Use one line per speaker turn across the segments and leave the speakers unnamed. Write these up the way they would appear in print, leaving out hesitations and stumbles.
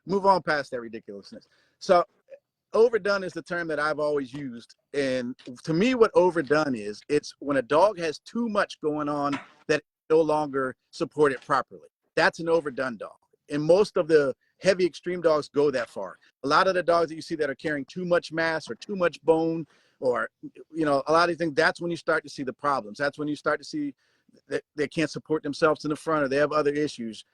move on past that ridiculousness. So overdone is the term that I've always used. And to me, what overdone is, it's when a dog has too much going on that no longer support it properly. That's an overdone dog. And most of the heavy extreme dogs go that far. A lot of the dogs that you see that are carrying too much mass or too much bone, or, you know, a lot of things, that's when you start to see the problems. That's when you start to see that they can't support themselves in the front, or they have other issues.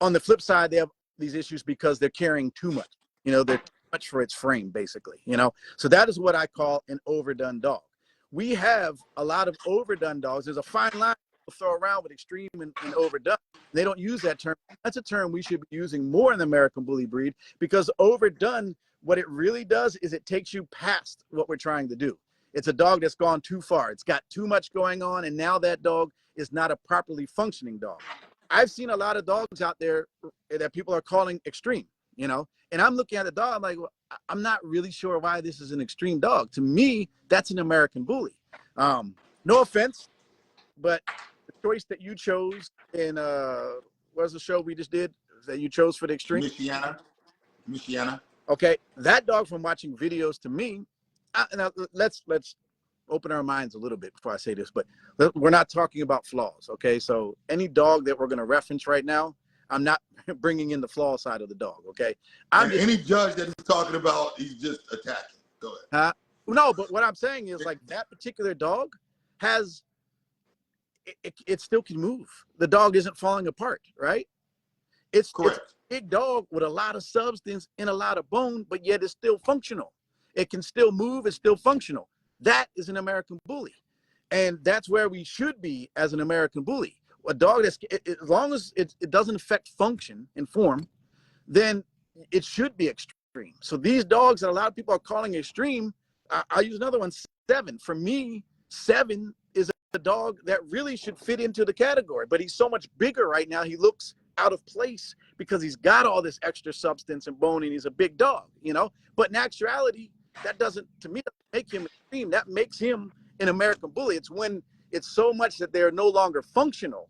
On the flip side, they have these issues because they're carrying too much. You know, they're too much for its frame, basically, you know. So that is what I call an overdone dog. We have a lot of overdone dogs. There's a fine line to throw around with extreme and overdone. They don't use that term. That's a term we should be using more in the American Bully breed, because overdone, what it really does is it takes you past what we're trying to do. It's a dog that's gone too far. It's got too much going on, and now that dog is not a properly functioning dog. I've seen a lot of dogs out there that people are calling extreme, you know, and I'm looking at the dog, I'm like, well, I'm not really sure why this is an extreme dog. To me, that's an American Bully. No offense, but the choice that you chose in, what was the show we just did that you chose for the extreme?
Michiana.
Okay, that dog, from watching videos, to me, now let's open our minds a little bit before I say this, but we're not talking about flaws, okay? So any dog that we're going to reference right now, I'm not bringing in the flaw side of the dog, okay?
Any judge that he's talking about, he's just attacking. Go ahead.
Huh? No, but what I'm saying is, like, that particular dog has, it still can move. The dog isn't falling apart, right? It's
correct.
It's a big dog with a lot of substance and a lot of bone, but yet it's still functional. It can still move. It's still functional. That is an American Bully. And that's where we should be as an American Bully. A dog that's, as long as it doesn't affect function and form, then it should be extreme. So these dogs that a lot of people are calling extreme, I'll use another one, 7. For me, 7 is a dog that really should fit into the category, but he's so much bigger right now, he looks out of place because he's got all this extra substance and bone, and he's a big dog, you know? But in actuality, that doesn't, to me, make him extreme. That makes him an American Bully. It's when it's so much that they're no longer functional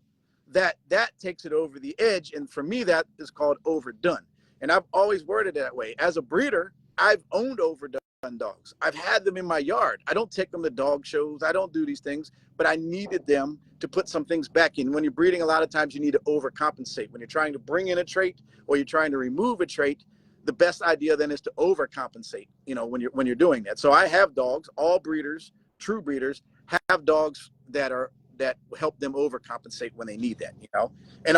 that takes it over the edge. And for me, that is called overdone. And I've always worded it that way. As a breeder, I've owned overdone dogs. I've had them in my yard. I don't take them to dog shows. I don't do these things, but I needed them to put some things back in. When you're breeding, a lot of times you need to overcompensate. When you're trying to bring in a trait or you're trying to remove a trait, the best idea then is to overcompensate, you know, when you're doing that. So I have dogs, all breeders, true breeders, have dogs that help them overcompensate when they need that, you know. And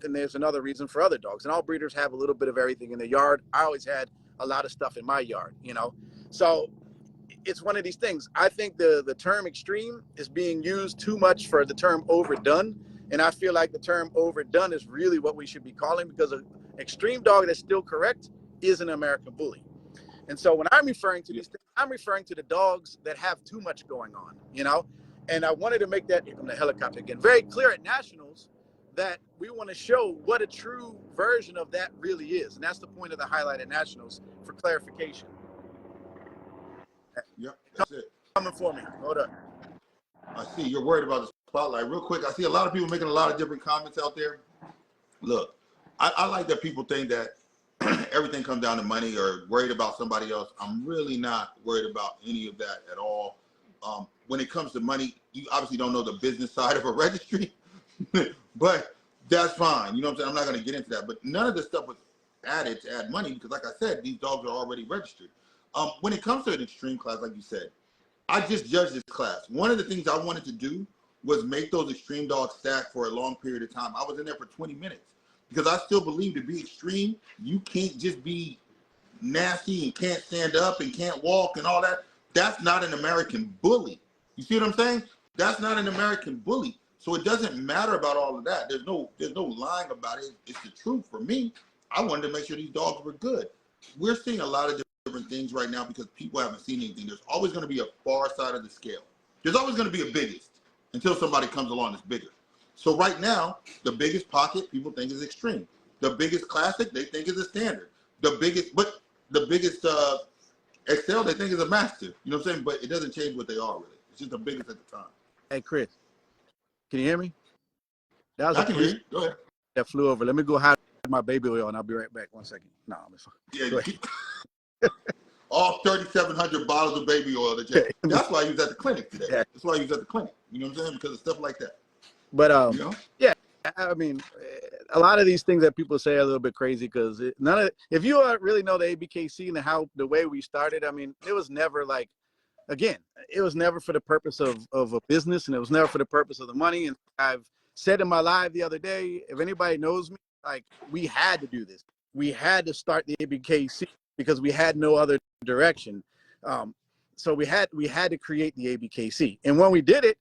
and there's another reason for other dogs. And all breeders have a little bit of everything in their yard. I always had a lot of stuff in my yard, you know. So it's one of these things. I think the term extreme is being used too much for the term overdone. And I feel like the term overdone is really what we should be calling, because an extreme dog that's still correct is an American Bully. And so when I'm referring to these things, I'm referring to the dogs that have too much going on, you know. And I wanted to make that, here come the helicopter again, very clear at Nationals, that we want to show what a true version of that really is. And that's the point of the highlight at Nationals, for clarification.
Yep, that's it.
Coming for me. Hold up.
I see you're worried about the spotlight. Real quick, I see a lot of people making a lot of different comments out there. Look, I like that people think that everything comes down to money or worried about somebody else. I'm really not worried about any of that at all. When it comes to money, you obviously don't know the business side of a registry, but that's fine. You know what I'm saying? I'm not going to get into that. But none of this stuff was added to add money, because like I said, these dogs are already registered. When it comes to an extreme class, like you said, I just judged this class. One of the things I wanted to do was make those extreme dogs stack for a long period of time. I was in there for 20 minutes because I still believe to be extreme, you can't just be nasty and can't stand up and can't walk and all that. That's not an American Bully. You see what I'm saying? That's not an American Bully. So it doesn't matter about all of that. There's no lying about it. It's the truth. For me, I wanted to make sure these dogs were good. We're seeing a lot of different things right now because people haven't seen anything. There's always going to be a far side of the scale. There's always going to be a biggest until somebody comes along that's bigger. So right now, the biggest pocket people think is extreme. The biggest classic they think is a standard. The biggest Excel they think is a master. You know what I'm saying? But it doesn't change what they are really. It's just the biggest at the time.
Hey Chris, can you hear me?
I can hear you. Go ahead.
That flew over. Let me go hide my baby oil, and I'll be right back. 1 second. No,
yeah. All 3,700 bottles of baby oil. That's why I use at the clinic today. Yeah. That's why I use at the clinic. You know what I'm saying? Because of stuff like that.
But yeah, I mean, a lot of these things that people say are a little bit crazy because if you really know the ABKC and the way we started, I mean, it was never like, again, it was never for the purpose of a business, and it was never for the purpose of the money. And I've said in my live the other day, if anybody knows me, like, we had to do this. We had to start the ABKC because we had no other direction. So we had to create the ABKC. And when we did it,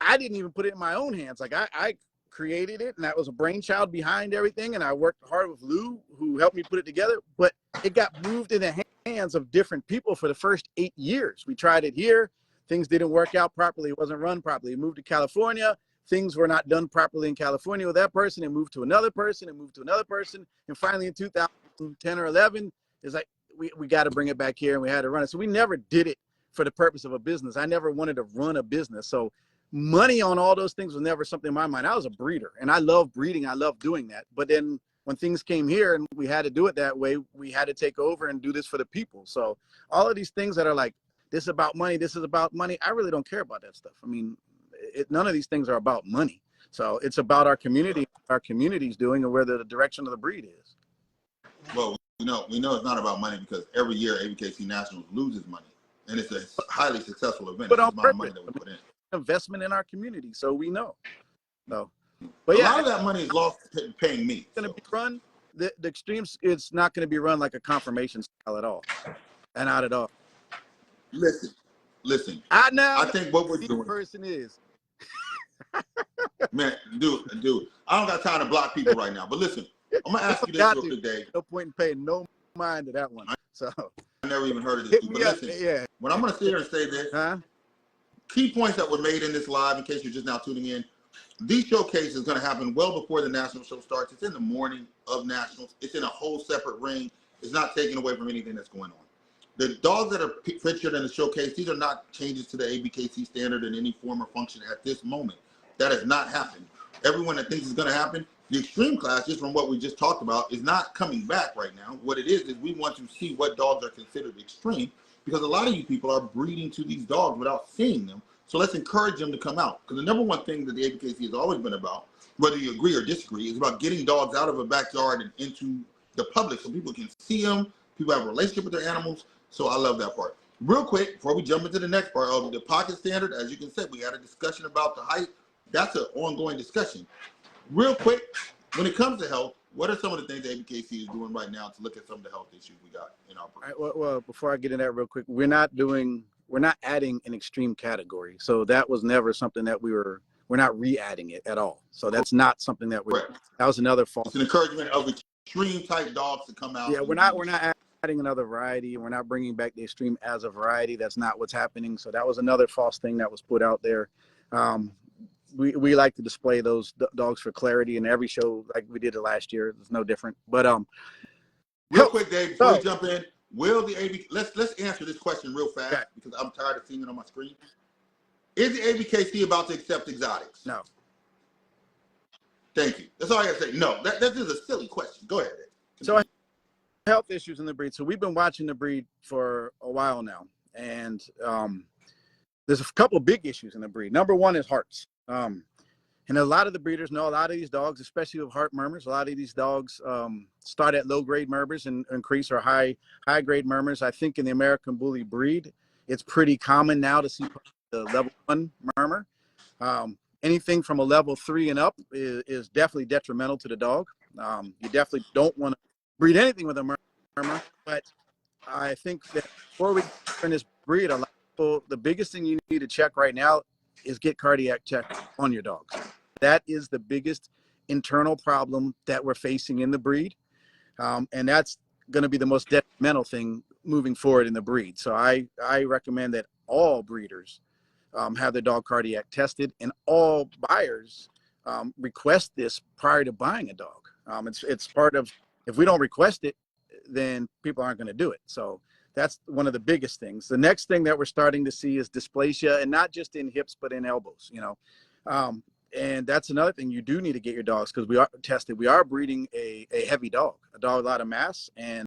I didn't even put it in my own hands. Like I created it, and that was a brainchild behind everything. And I worked hard with Lou, who helped me put it together. But it got moved in the hands of different people for the first 8 years. We tried it here. Things didn't work out properly. It wasn't run properly. It moved to California. Things were not done properly in California with that person. It moved to another person. It moved to another person. And finally in 2010 or 11, it's like, we got to bring it back here, and we had to run it. So we never did it for the purpose of a business. I never wanted to run a business. So money on all those things was never something in my mind. I was a breeder, and I love breeding. I love doing that. But then when things came here and we had to do it that way, we had to take over and do this for the people. So all of these things that are like, this is about money, this is about money, I really don't care about that stuff. I mean, none of these things are about money. So it's about our community, our community's doing, and where the direction of the breed is.
Well, we know it's not about money because every year ABKC Nationals loses money, and it's a highly successful event.
But
it's the amount of money that we put in.
Investment in our community, so we know. So,
but a lot of that money is lost paying me.
It's going to be run. The extremes. It's not going to be run like a confirmation style at all, and not at all.
Listen. I think what we're doing.
Person is.
Man, dude, I don't got time to block people right now. But listen, I'm gonna ask you this real quick, Dave.
No point in paying no mind to that one. So
I never even heard of this. But listen, when I'm gonna sit here and say this, key points that were made in this live, in case you're just now tuning in, these showcases is gonna happen well before the national show starts. It's in the morning of nationals. It's in a whole separate ring. It's not taken away from anything that's going on. The dogs that are featured in the showcase, these are not changes to the ABKC standard in any form or function at this moment. That has not happened. Everyone that thinks it's going to happen, the extreme class, just from what we just talked about, is not coming back right now. What it is we want to see what dogs are considered extreme, because a lot of you people are breeding to these dogs without seeing them. So let's encourage them to come out. Because the number one thing that the ABKC has always been about, whether you agree or disagree, is about getting dogs out of a backyard and into the public so people can see them, people have a relationship with their animals. So I love that part. Real quick, before we jump into the next part of the pocket standard, as you can see, we had a discussion about the height. That's an ongoing discussion. Real quick, when it comes to health, what are some of the things the ABKC is doing right now to look at some of the health issues we got in our program?
All right, well, before I get into that real quick, we're not adding an extreme category. So that was never something that we're not re-adding it at all. So that's not something that that was another fault.
It's an encouragement of extreme type dogs to come out.
Yeah, we're not adding another variety. We're not bringing back the extreme as a variety. That's not what's happening. So that was another false thing that was put out there. We like to display those dogs for clarity in every show, like we did it last year. It's no different. But
real quick, Dave, before we jump in, will the let's answer this question real fast because I'm tired of seeing it on my screen. Is the ABKC about to accept exotics?
No.
Thank you. That's all I gotta say. No, that is a silly question. Go ahead, Dave.
So health issues in the breed. So we've been watching the breed for a while now, and there's a couple of big issues in the breed. Number one is hearts. And a lot of the breeders know a lot of these dogs, especially with heart murmurs, a lot of these dogs start at low-grade murmurs and increase or high-grade murmurs. I think in the American Bully breed, it's pretty common now to see the level 1 murmur. Anything from a level 3 and up is definitely detrimental to the dog. You definitely don't want to breed anything with a murmur, but I think that before we turn this breed, a lot of people, the biggest thing you need to check right now is get cardiac check on your dogs. That is the biggest internal problem that we're facing in the breed. And that's going to be the most detrimental thing moving forward in the breed. So I recommend that all breeders have their dog cardiac tested, and all buyers request this prior to buying a dog. It's part of, if we don't request it, then people aren't going to do it. So that's one of the biggest things. The next thing that we're starting to see is dysplasia, and not just in hips, but in elbows. And that's another thing. You do need to get your dogs because we are tested. We are breeding a heavy dog, a dog with a lot of mass. And